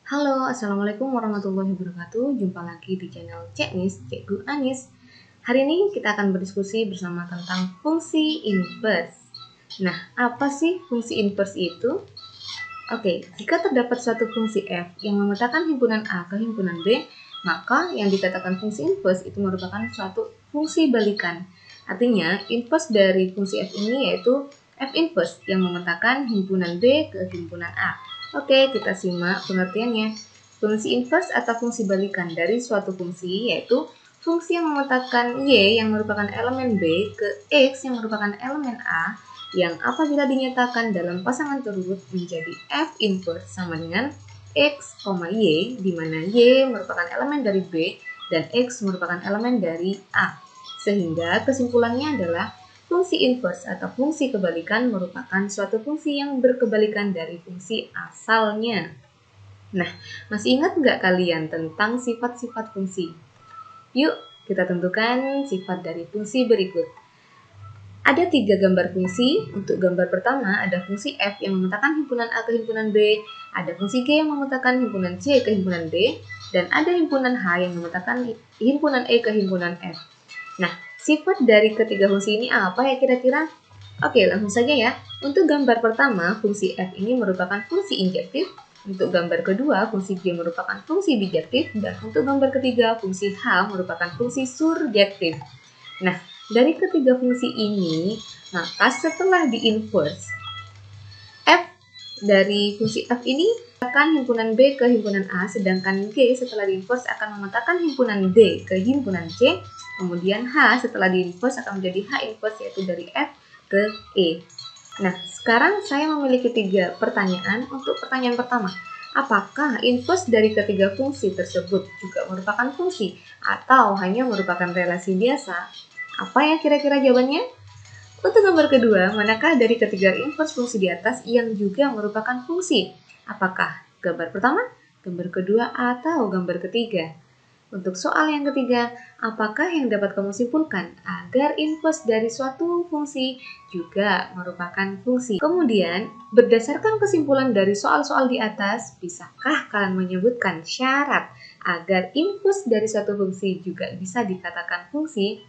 Halo, Assalamualaikum warahmatullahi wabarakatuh. Jumpa lagi di channel Ceknis, Cikgu Anis. Hari ini kita akan berdiskusi bersama tentang fungsi inverse. Nah, apa sih fungsi inverse itu? Oke, jika terdapat suatu fungsi f yang memetakan himpunan A ke himpunan B, maka yang dikatakan fungsi inverse itu merupakan suatu fungsi balikan. Artinya, inverse dari fungsi f ini yaitu f inverse yang memetakan himpunan B ke himpunan A. Oke, kita simak pengertiannya. Fungsi inverse atau fungsi balikan dari suatu fungsi yaitu fungsi yang memetakan y yang merupakan elemen B ke x yang merupakan elemen A yang apabila dinyatakan dalam pasangan tersebut menjadi f inverse sama dengan x, y, di mana y merupakan elemen dari B dan x merupakan elemen dari A. Sehingga kesimpulannya adalah fungsi inverse atau fungsi kebalikan merupakan suatu fungsi yang berkebalikan dari fungsi asalnya. Nah, masih ingat nggak kalian tentang sifat-sifat fungsi? Yuk, kita tentukan sifat dari fungsi berikut. Ada 3 gambar fungsi. Untuk gambar pertama ada fungsi f yang memetakan himpunan A ke himpunan B, ada fungsi g yang memetakan himpunan C ke himpunan D, dan ada himpunan H yang memetakan himpunan E ke himpunan F. Nah, sifat dari ketiga fungsi ini apa ya kira-kira? Oke, langsung saja ya. Untuk gambar pertama, fungsi f ini merupakan fungsi injektif. Untuk gambar kedua, fungsi g merupakan fungsi bijektif. Dan untuk gambar ketiga, fungsi h merupakan fungsi surjektif. Nah, dari ketiga fungsi ini, maka setelah di-inverse, f dari fungsi f ini akan himpunan B ke himpunan A, sedangkan G setelah di-inverse akan memetakan himpunan D ke himpunan C, kemudian H setelah di-inverse akan menjadi H inverse yaitu dari F ke E. Nah, sekarang saya memiliki 3 pertanyaan. Untuk pertanyaan pertama, apakah inverse dari ketiga fungsi tersebut juga merupakan fungsi atau hanya merupakan relasi biasa? Apa ya kira-kira jawabannya? Untuk gambar kedua, manakah dari ketiga inverse fungsi di atas yang juga merupakan fungsi? Apakah gambar pertama, gambar kedua, atau gambar ketiga? Untuk soal yang ketiga, apakah yang dapat kamu simpulkan agar inverse dari suatu fungsi juga merupakan fungsi? Kemudian, berdasarkan kesimpulan dari soal-soal di atas, bisakah kalian menyebutkan syarat agar inverse dari suatu fungsi juga bisa dikatakan fungsi?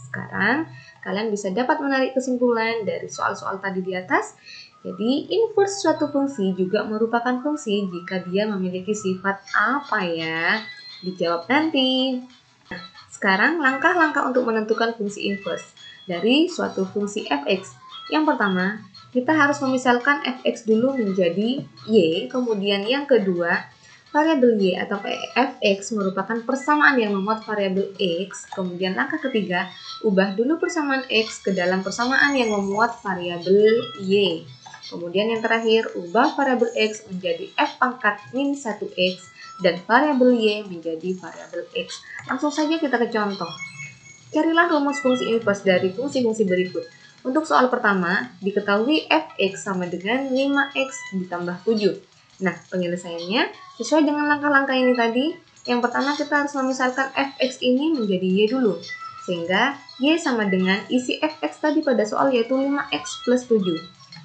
Sekarang, kalian bisa dapat menarik kesimpulan dari soal-soal tadi di atas. Jadi, inverse suatu fungsi juga merupakan fungsi jika dia memiliki sifat apa ya? Dijawab nanti. Nah, sekarang langkah-langkah untuk menentukan fungsi inverse dari suatu fungsi fx. Yang pertama, kita harus memisalkan fx dulu menjadi y, kemudian yang kedua, variabel y atau fx merupakan persamaan yang memuat variabel x. Kemudian langkah ketiga, ubah dulu persamaan x ke dalam persamaan yang memuat variabel y. Kemudian yang terakhir, ubah variabel x menjadi f pangkat min 1x dan variabel y menjadi variabel x. Langsung saja kita ke contoh. Carilah rumus fungsi inverse dari fungsi-fungsi berikut. Untuk soal pertama, diketahui fx sama dengan 5x ditambah 7. Nah, penyelesaiannya sesuai dengan langkah-langkah ini tadi. Yang pertama kita harus memisahkan fx ini menjadi y dulu. Sehingga y sama dengan isi fx tadi pada soal yaitu 5x plus 7.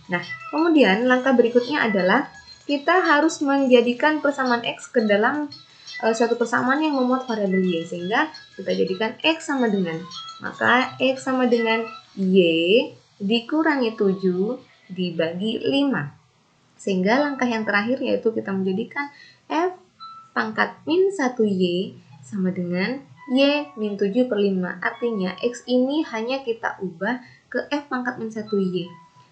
Nah, kemudian langkah berikutnya adalah kita harus menjadikan persamaan x ke dalam suatu persamaan yang memuat variabel y. Sehingga kita jadikan x sama dengan, maka x sama dengan y dikurangi 7 dibagi 5. Sehingga langkah yang terakhir yaitu kita menjadikan f pangkat min 1y sama dengan y min 7 per 5. Artinya x ini hanya kita ubah ke f pangkat min 1y.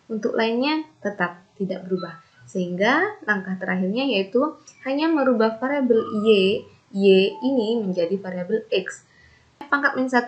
Untuk lainnya tetap tidak berubah. Sehingga langkah terakhirnya yaitu hanya merubah variabel y ini menjadi variabel x. F pangkat min 1,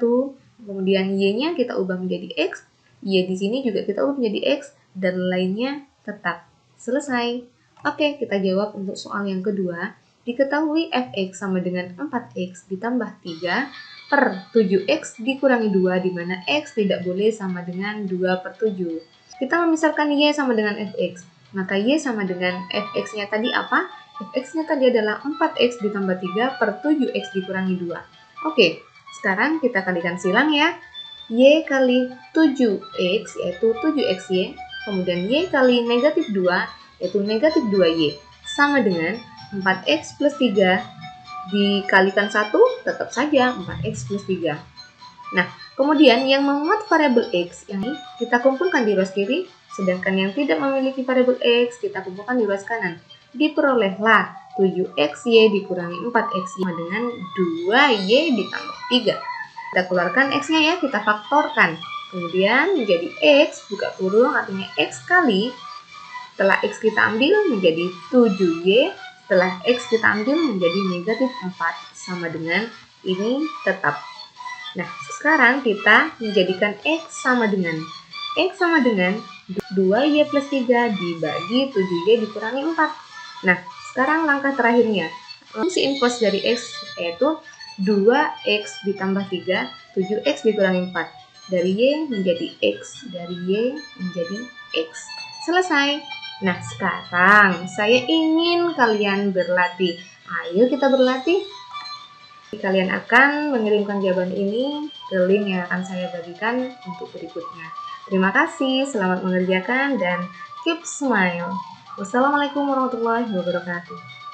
kemudian y-nya kita ubah menjadi x, y di sini juga kita ubah menjadi x, dan lainnya tetap. Selesai. Oke, kita jawab untuk soal yang kedua. Diketahui fx sama dengan 4x ditambah 3 per 7x dikurangi 2, di mana x tidak boleh sama dengan 2 per 7. Kita memisahkan y sama dengan fx. Maka y sama dengan fx-nya tadi apa? Fx-nya tadi adalah 4x ditambah 3 per 7x dikurangi 2. Oke, sekarang kita kalikan silang ya. Y kali 7x yaitu 7xy. Kemudian y kali negatif 2 yaitu negatif 2y sama dengan 4x plus 3 dikalikan 1 tetap saja 4x plus 3. Nah, kemudian yang memuat variabel x yang ini kita kumpulkan di ruas kiri, sedangkan yang tidak memiliki variabel x kita kumpulkan di ruas kanan. Diperolehlah 7xy dikurangi 4xy dengan 2y ditambah 3. Kita keluarkan x-nya ya, kita faktorkan. Kemudian menjadi x, buka kurung artinya x kali. Setelah x kita ambil menjadi 7y. Setelah x kita ambil menjadi negatif 4 sama dengan ini tetap. Nah, sekarang kita menjadikan x sama dengan 2y plus 3 dibagi 7y dikurangi 4. Nah, sekarang langkah terakhirnya. Fungsi inverse dari x yaitu 2x ditambah 3, 7x dikurangi 4. Dari y menjadi x, dari y menjadi x. Selesai. Nah, sekarang saya ingin kalian berlatih. Ayo kita berlatih. Kalian akan mengirimkan jawaban ini ke link yang akan saya bagikan untuk berikutnya. Terima kasih, selamat mengerjakan, dan keep smile. Wassalamualaikum warahmatullahi wabarakatuh.